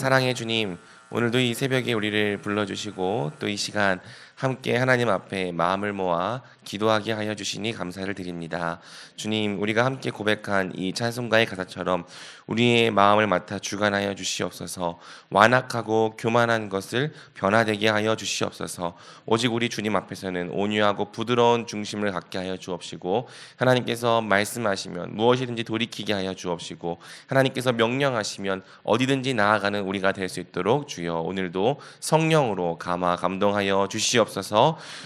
사랑의 주님, 오늘도 이 새벽에 우리를 불러주시고 또 이 시간 함께 하나님 앞에 마음을 모아 기도하게 하여 주시니 감사를 드립니다. 주님, 우리가 함께 고백한 이 찬송가의 가사처럼 우리의 마음을 맡아 주관하여 주시옵소서. 완악하고 교만한 것을 변화되게 하여 주시옵소서. 오직 우리 주님 앞에서는 온유하고 부드러운 중심을 갖게 하여 주옵시고, 하나님께서 말씀하시면 무엇이든지 돌이키게 하여 주옵시고, 하나님께서 명령하시면 어디든지 나아가는 우리가 될 수 있도록 주여 오늘도 성령으로 감화 감동하여 주시옵소서.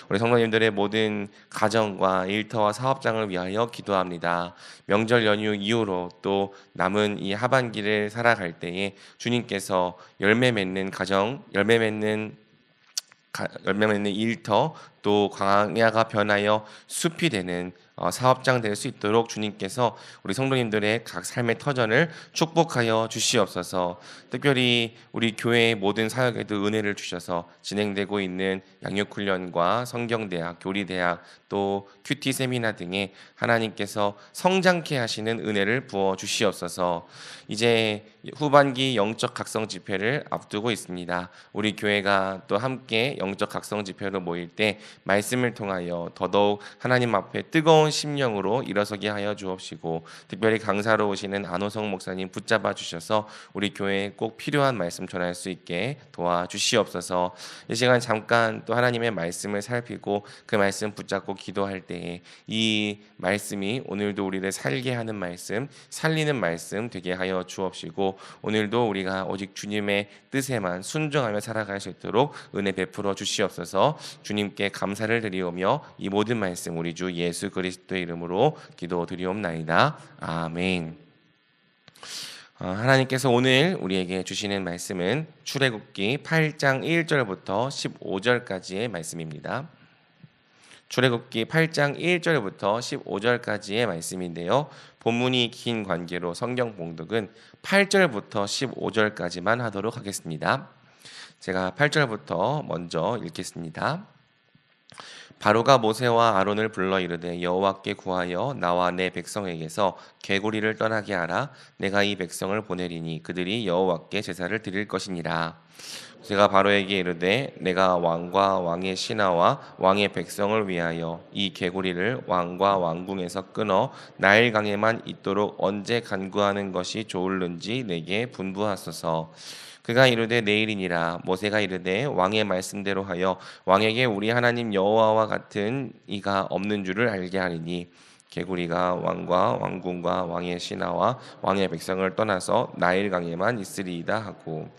우리 성도님들의 모든 가정과 일터와 사업장을 위하여 기도합니다. 명절 연휴 이후로 또 남은 이 하반기를 살아갈 때에 주님께서 열매 맺는 가정, 열매 맺는 일터, 또 광야가 변하여 숲이 되는 사업장 될 수 있도록 주님께서 우리 성도님들의 각 삶의 터전을 축복하여 주시옵소서. 특별히 우리 교회의 모든 사역에도 은혜를 주셔서 진행되고 있는 양육훈련과 성경대학, 교리대학, 또 큐티 세미나 등에 하나님께서 성장케 하시는 은혜를 부어 주시옵소서. 이제 후반기 영적 각성 집회를 앞두고 있습니다. 우리 교회가 또 함께 영적 각성 집회로 모일 때 말씀을 통하여 더더욱 하나님 앞에 뜨거운 심령으로 일어서게 하여 주옵시고, 특별히 강사로 오시는 안호성 목사님 붙잡아 주셔서 우리 교회에 꼭 필요한 말씀 전할 수 있게 도와주시옵소서. 이 시간 잠깐 또 하나님의 말씀을 살피고 그 말씀 붙잡고 기도할 때에 이 말씀이 오늘도 우리를 살게 하는 말씀, 살리는 말씀 되게 하여 주옵시고, 오늘도 우리가 오직 주님의 뜻에만 순종하며 살아갈 수 있도록 은혜 베풀어 주시옵소서. 주님께 감사를 드리오며 이 모든 말씀 우리 주 예수 그리스도의 이름으로 기도드리옵나이다. 아멘. 하나님께서 오늘 우리에게 주시는 말씀은 출애굽기 8장 1절부터 15절까지의 말씀입니다. 출애굽기 8장 1절부터 15절까지의 말씀인데요. 본문이 긴 관계로 성경 봉독은 8절부터 15절까지만 하도록 하겠습니다. 제가 8절부터 먼저 읽겠습니다. 바로가 모세와 아론을 불러 이르되 여호와께 구하여 나와 내 백성에게서 개구리를 떠나게 하라. 내가 이 백성을 보내리니 그들이 여호와께 제사를 드릴 것이니라. 모세가 바로에게 이르되 내가 왕과 왕의 신하와 왕의 백성을 위하여 이 개구리를 왕과 왕궁에서 끊어 나일강에만 있도록 언제 간구하는 것이 좋을는지 내게 분부하소서. 그가 이르되 내일이니라. 모세가 이르되 왕의 말씀대로 하여 왕에게 우리 하나님 여호와와 같은 이가 없는 줄을 알게 하리니 개구리가 왕과 왕궁과 왕의 신하와 왕의 백성을 떠나서 나일강에만 있으리이다 하고,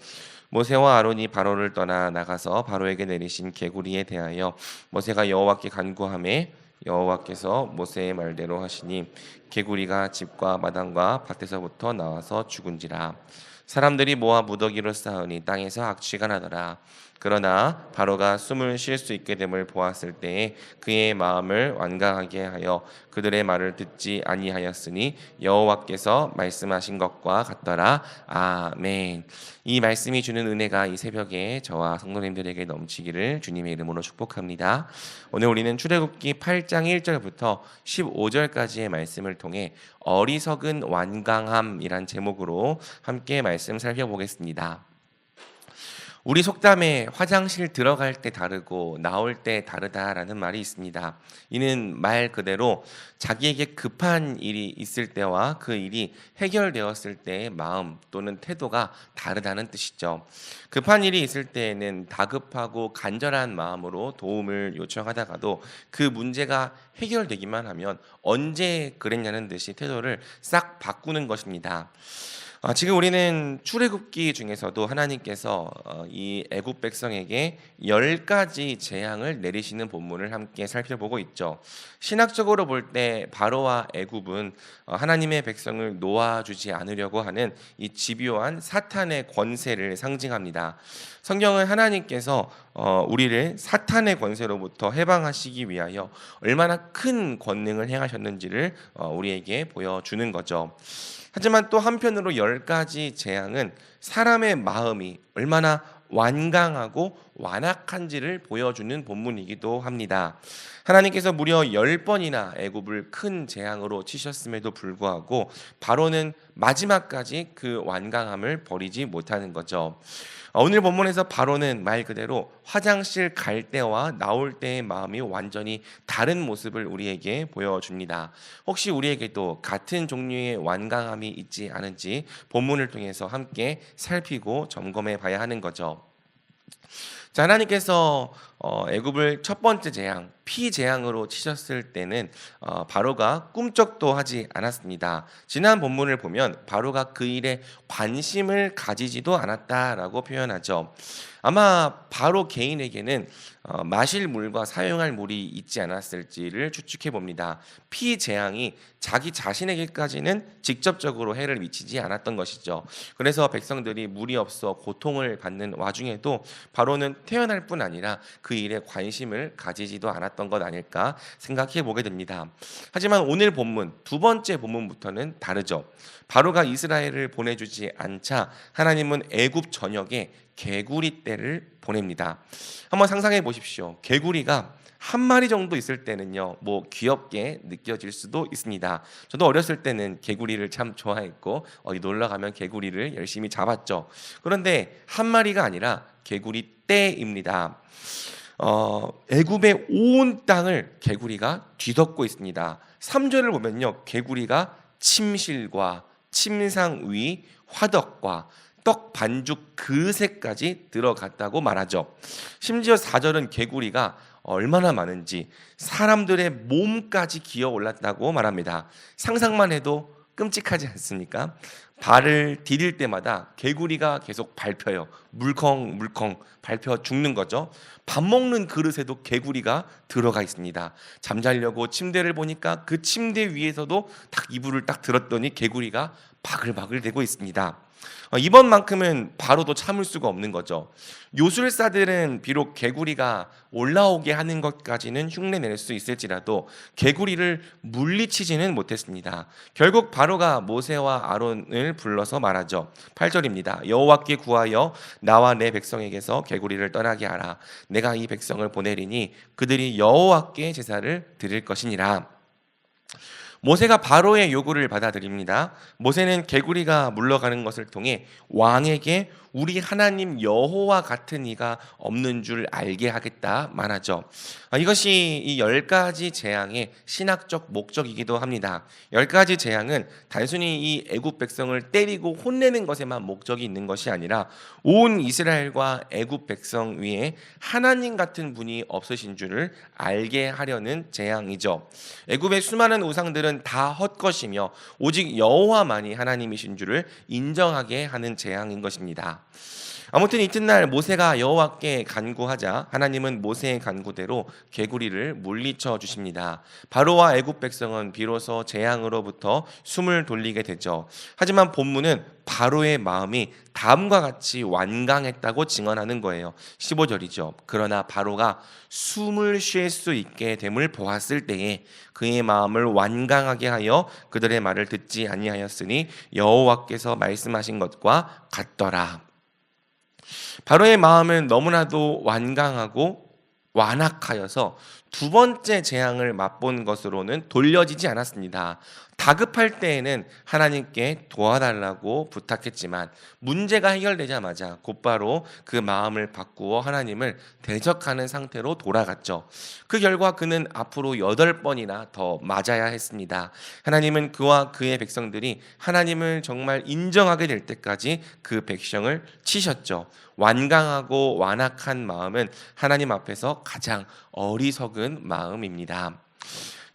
모세와 아론이 바로를 떠나 나가서 바로에게 내리신 개구리에 대하여 모세가 여호와께 간구하매 여호와께서 모세의 말대로 하시니 개구리가 집과 마당과 밭에서부터 나와서 죽은지라. 사람들이 모아 무더기로 쌓으니 땅에서 악취가 나더라. 그러나 바로가 숨을 쉴 수 있게 됨을 보았을 때에 그의 마음을 완강하게 하여 그들의 말을 듣지 아니하였으니 여호와께서 말씀하신 것과 같더라. 아멘. 이 말씀이 주는 은혜가 이 새벽에 저와 성도님들에게 넘치기를 주님의 이름으로 축복합니다. 오늘 우리는 출애굽기 8장 1절부터 15절까지의 말씀을 통해 어리석은 완강함이란 제목으로 함께 말씀 살펴보겠습니다. 우리 속담에 화장실 들어갈 때 다르고 나올 때 다르다라는 말이 있습니다. 이는 말 그대로 자기에게 급한 일이 있을 때와 그 일이 해결되었을 때의 마음 또는 태도가 다르다는 뜻이죠. 급한 일이 있을 때에는 다급하고 간절한 마음으로 도움을 요청하다가도 그 문제가 해결되기만 하면 언제 그랬냐는 듯이 태도를 싹 바꾸는 것입니다. 지금 우리는 출애굽기 중에서도 하나님께서 이 애굽 백성에게 10가지 재앙을 내리시는 본문을 함께 살펴보고 있죠. 신학적으로 볼 때 바로와 애굽은 하나님의 백성을 놓아주지 않으려고 하는 이 집요한 사탄의 권세를 상징합니다. 성경은 하나님께서 우리를 사탄의 권세로부터 해방하시기 위하여 얼마나 큰 권능을 행하셨는지를 우리에게 보여주는 거죠. 하지만 또 한편으로 10가지 재앙은 사람의 마음이 얼마나 완강하고 완악한지를 보여주는 본문이기도 합니다. 하나님께서 무려 10번이나 애굽을 큰 재앙으로 치셨음에도 불구하고 바로는 마지막까지 그 완강함을 버리지 못하는 거죠. 오늘 본문에서 바로는 말 그대로 화장실 갈 때와 나올 때의 마음이 완전히 다른 모습을 우리에게 보여줍니다. 혹시 우리에게도 같은 종류의 완강함이 있지 않은지 본문을 통해서 함께 살피고 점검해 봐야 하는 거죠. 자, 하나님께서 애굽을 첫 번째 재앙, 피재앙으로 치셨을 때는 바로가 꿈쩍도 하지 않았습니다. 지난 본문을 보면 바로가 그 일에 관심을 가지지도 않았다라고 표현하죠. 아마 바로 개인에게는 마실 물과 사용할 물이 있지 않았을지를 추측해 봅니다. 피재앙이 자기 자신에게까지는 직접적으로 해를 미치지 않았던 것이죠. 그래서 백성들이 물이 없어 고통을 받는 와중에도 바로는 태어날 뿐 아니라 그 일에 관심을 가지지도 않았던 것 아닐까 생각해 보게 됩니다. 하지만 오늘 본문, 두 번째 본문부터는 다르죠. 바로가 이스라엘을 보내주지 않자 하나님은 애굽 전역에 개구리 떼를 보냅니다. 한번 상상해 보십시오. 개구리가 한 마리 정도 있을 때는요, 뭐 귀엽게 느껴질 수도 있습니다. 저도 어렸을 때는 개구리를 참 좋아했고 어디 놀러 가면 개구리를 열심히 잡았죠. 그런데 한 마리가 아니라 개구리 떼입니다. 애굽의 온 땅을 개구리가 뒤덮고 있습니다. 3절을 보면요, 개구리가 침실과 침상 위 화덕과 떡 반죽 그새까지 들어갔다고 말하죠. 심지어 4절은 개구리가 얼마나 많은지 사람들의 몸까지 기어 올랐다고 말합니다. 상상만 해도 끔찍하지 않습니까? 발을 디딜 때마다 개구리가 계속 밟혀요. 물컹물컹 밟혀 죽는 거죠. 밥 먹는 그릇에도 개구리가 들어가 있습니다. 잠자려고 침대를 보니까 그 침대 위에서도 딱 이불을 딱 들었더니 개구리가 바글바글 대고 있습니다. 이번만큼은 바로도 참을 수가 없는 거죠. 요술사들은 비록 개구리가 올라오게 하는 것까지는 흉내낼 수 있을지라도 개구리를 물리치지는 못했습니다. 결국 바로가 모세와 아론을 불러서 말하죠. 8절입니다. 여호와께 구하여 나와 내 백성에게서 개구리를 떠나게 하라. 내가 이 백성을 보내리니 그들이 여호와께 제사를 드릴 것이니라. 모세가 바로의 요구를 받아들입니다. 모세는 개구리가 물러가는 것을 통해 왕에게 우리 하나님 여호와 같은 이가 없는 줄 알게 하겠다 말하죠. 이것이 이 10가지 재앙의 신학적 목적이기도 합니다. 10가지 재앙은 단순히 이 애굽 백성을 때리고 혼내는 것에만 목적이 있는 것이 아니라 온 이스라엘과 애굽 백성 위에 하나님 같은 분이 없으신 줄을 알게 하려는 재앙이죠. 애굽의 수많은 우상들은 다 헛것이며 오직 여호와만이 하나님이신 줄을 인정하게 하는 재앙인 것입니다. 아무튼 이튿날 모세가 여호와께 간구하자 하나님은 모세의 간구대로 개구리를 물리쳐 주십니다. 바로와 애굽 백성은 비로소 재앙으로부터 숨을 돌리게 되죠. 하지만 본문은 바로의 마음이 다음과 같이 완강했다고 증언하는 거예요. 15절이죠. 그러나 바로가 숨을 쉴 수 있게 됨을 보았을 때에 그의 마음을 완강하게 하여 그들의 말을 듣지 아니하였으니 여호와께서 말씀하신 것과 같더라. 바로의 마음은 너무나도 완강하고 완악하여서 두 번째 재앙을 맛본 것으로는 돌려지지 않았습니다. 다급할 때에는 하나님께 도와달라고 부탁했지만 문제가 해결되자마자 곧바로 그 마음을 바꾸어 하나님을 대적하는 상태로 돌아갔죠. 그 결과 그는 앞으로 8번이나 더 맞아야 했습니다. 하나님은 그와 그의 백성들이 하나님을 정말 인정하게 될 때까지 그 백성을 치셨죠. 완강하고 완악한 마음은 하나님 앞에서 가장 어리석은 마음입니다.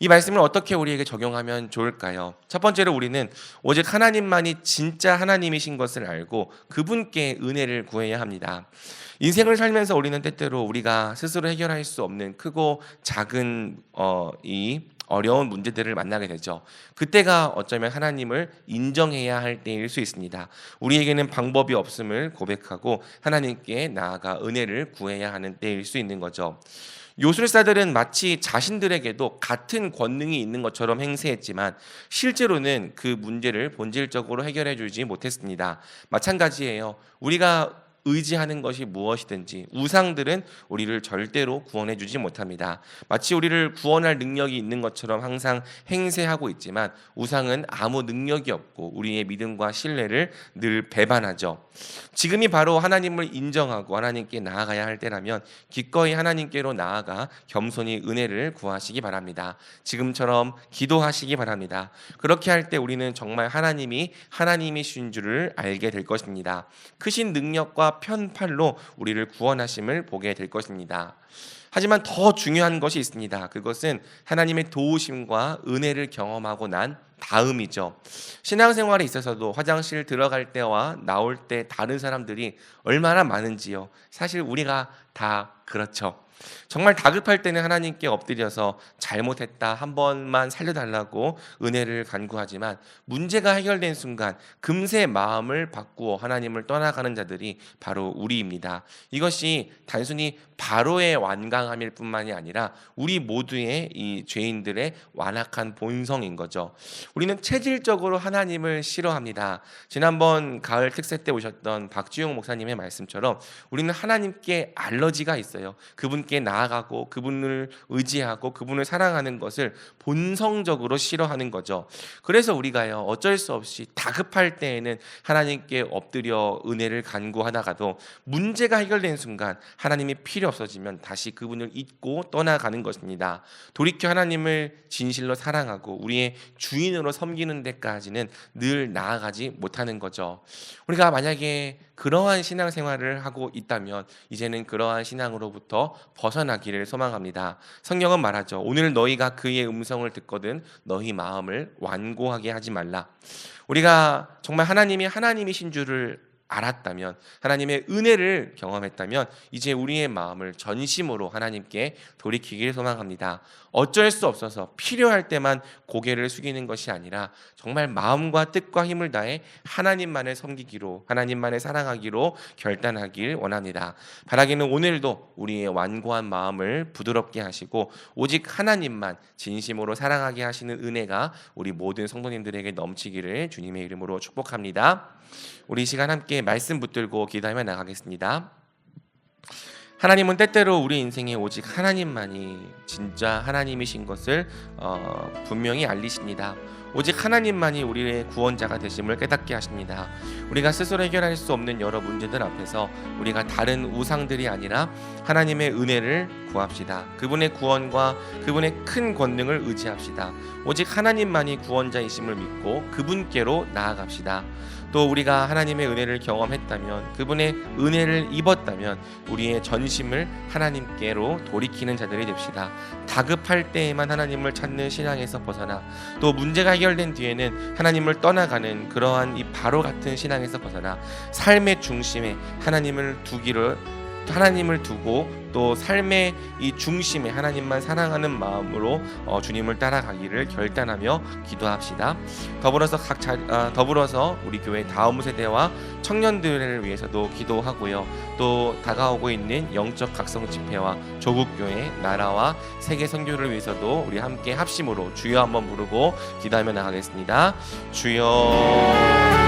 이 말씀을 어떻게 우리에게 적용하면 좋을까요? 첫 번째로 우리는 오직 하나님만이 진짜 하나님이신 것을 알고 그분께 은혜를 구해야 합니다. 인생을 살면서 우리는 때때로 우리가 스스로 해결할 수 없는 크고 작은 이 어려운 문제들을 만나게 되죠. 그때가 어쩌면 하나님을 인정해야 할 때일 수 있습니다. 우리에게는 방법이 없음을 고백하고 하나님께 나아가 은혜를 구해야 하는 때일 수 있는 거죠. 요술사들은 마치 자신들에게도 같은 권능이 있는 것처럼 행세했지만 실제로는 그 문제를 본질적으로 해결해 주지 못했습니다. 마찬가지예요. 우리가 의지하는 것이 무엇이든지 우상들은 우리를 절대로 구원해 주지 못합니다. 마치 우리를 구원할 능력이 있는 것처럼 항상 행세하고 있지만 우상은 아무 능력이 없고 우리의 믿음과 신뢰를 늘 배반하죠. 지금이 바로 하나님을 인정하고 하나님께 나아가야 할 때라면 기꺼이 하나님께로 나아가 겸손히 은혜를 구하시기 바랍니다. 지금처럼 기도하시기 바랍니다. 그렇게 할 때 우리는 정말 하나님이신 줄을 알게 될 것입니다. 크신 능력과 편팔로 우리를 구원하심을 보게 될 것입니다. 하지만 더 중요한 것이 있습니다. 그것은 하나님의 도우심과 은혜를 경험하고 난 다음이죠. 신앙생활에 있어서도 화장실 들어갈 때와 나올 때 다른 사람들이 얼마나 많은지요. 사실 우리가 다 그렇죠. 정말 다급할 때는 하나님께 엎드려서 잘못했다 한 번만 살려달라고 은혜를 간구하지만 문제가 해결된 순간 금세 마음을 바꾸어 하나님을 떠나가는 자들이 바로 우리입니다. 이것이 단순히 바로의 완강함일 뿐만이 아니라 우리 모두의 이 죄인들의 완악한 본성인 거죠. 우리는 체질적으로 하나님을 싫어합니다. 지난번 가을 특세 때 오셨던 박지용 목사님의 말씀처럼 우리는 하나님께 알러지가 있어요. 그분께 나아가고 그분을 의지하고 그분을 사랑하는 것을 본성적으로 싫어하는 거죠. 그래서 우리가요 어쩔 수 없이 다급할 때에는 하나님께 엎드려 은혜를 간구하다가도 문제가 해결된 순간 하나님이 필요 없어지면 다시 그분을 잊고 떠나가는 것입니다. 돌이켜 하나님을 진실로 사랑하고 우리의 주인으로 섬기는 데까지는 늘 나아가지 못하는 거죠. 우리가 만약에 그러한 신앙생활을 하고 있다면 이제는 그러한 신앙으로부터 벗어나기를 소망합니다. 성경은 말하죠. 오늘 너희가 그의 음성을 듣거든 너희 마음을 완고하게 하지 말라. 우리가 정말 하나님이 하나님이신 줄을 알았다면 하나님의 은혜를 경험했다면 이제 우리의 마음을 전심으로 하나님께 돌이키기를 소망합니다. 어쩔 수 없어서 필요할 때만 고개를 숙이는 것이 아니라 정말 마음과 뜻과 힘을 다해 하나님만을 섬기기로 하나님만을 사랑하기로 결단하길 원합니다. 바라기는 오늘도 우리의 완고한 마음을 부드럽게 하시고 오직 하나님만 진심으로 사랑하게 하시는 은혜가 우리 모든 성도님들에게 넘치기를 주님의 이름으로 축복합니다. 우리 이 시간 함께 말씀 붙들고 기도하며 나가겠습니다. 하나님은 때때로 우리 인생에 오직 하나님만이 진짜 하나님이신 것을 분명히 알리십니다. 오직 하나님만이 우리의 구원자가 되심을 깨닫게 하십니다. 우리가 스스로 해결할 수 없는 여러 문제들 앞에서 우리가 다른 우상들이 아니라 하나님의 은혜를 구합시다. 그분의 구원과 그분의 큰 권능을 의지합시다. 오직 하나님만이 구원자이심을 믿고 그분께로 나아갑시다. 또 우리가 하나님의 은혜를 경험했다면 그분의 은혜를 입었다면 우리의 전심을 하나님께로 돌이키는 자들이 됩시다. 다급할 때에만 하나님을 찾는 신앙에서 벗어나 또 문제가 해결된 뒤에는 하나님을 떠나가는 그러한 이 바로 같은 신앙에서 벗어나 삶의 중심에 하나님을 두고 또 삶의 이 중심에 하나님만 사랑하는 마음으로 주님을 따라가기를 결단하며 기도합시다. 더불어서 우리 교회 다음 세대와 청년들을 위해서도 기도하고요. 또 다가오고 있는 영적 각성 집회와 조국 교회, 나라와 세계 선교를 위해서도 우리 함께 합심으로 주여 한번 부르고 기도하며 나가겠습니다. 주여.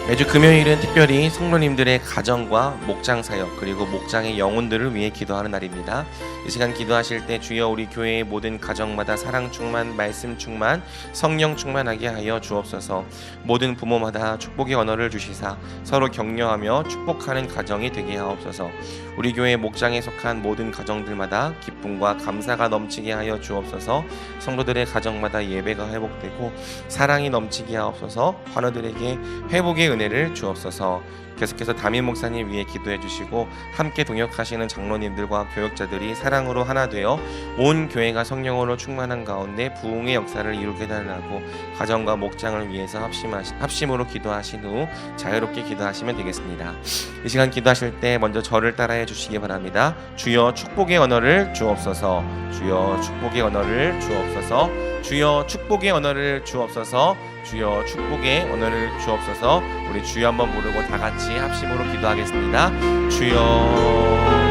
매주 금요일은 특별히 성도님들의 가정과 목장 사역 그리고 목장의 영혼들을 위해 기도하는 날입니다. 이 시간 기도하실 때 주여 우리 교회의 모든 가정마다 사랑 충만, 말씀 충만, 성령 충만하게 하여 주옵소서. 모든 부모마다 축복의 언어를 주시사 서로 격려하며 축복하는 가정이 되게 하옵소서. 우리 교회 목장에 속한 모든 가정들마다 기쁨과 감사가 넘치게 하여 주옵소서. 성도들의 가정마다 예배가 회복되고 사랑이 넘치게 하옵소서. 환우들에게 회복의 은혜를 주옵소서. 계속해서 담임 목사님 위해 기도해 주시고 함께 동역하시는 장로님들과 교역자들이 사랑으로 하나 되어 온 교회가 성령으로 충만한 가운데 부흥의 역사를 이루게 달라고 가정과 목장을 위해서 합심으로 기도하신 후 자유롭게 기도하시면 되겠습니다. 이 시간 기도하실 때 먼저 저를 따라해 주시기 바랍니다. 주여 축복의 언어를 주옵소서. 주여 축복의 언어를 주옵소서. 주여 축복의 언어를 주옵소서. 주여 축복의 언어를 주옵소서. 우리 주여 한번 부르고 다 같이 합심으로 기도하겠습니다. 주여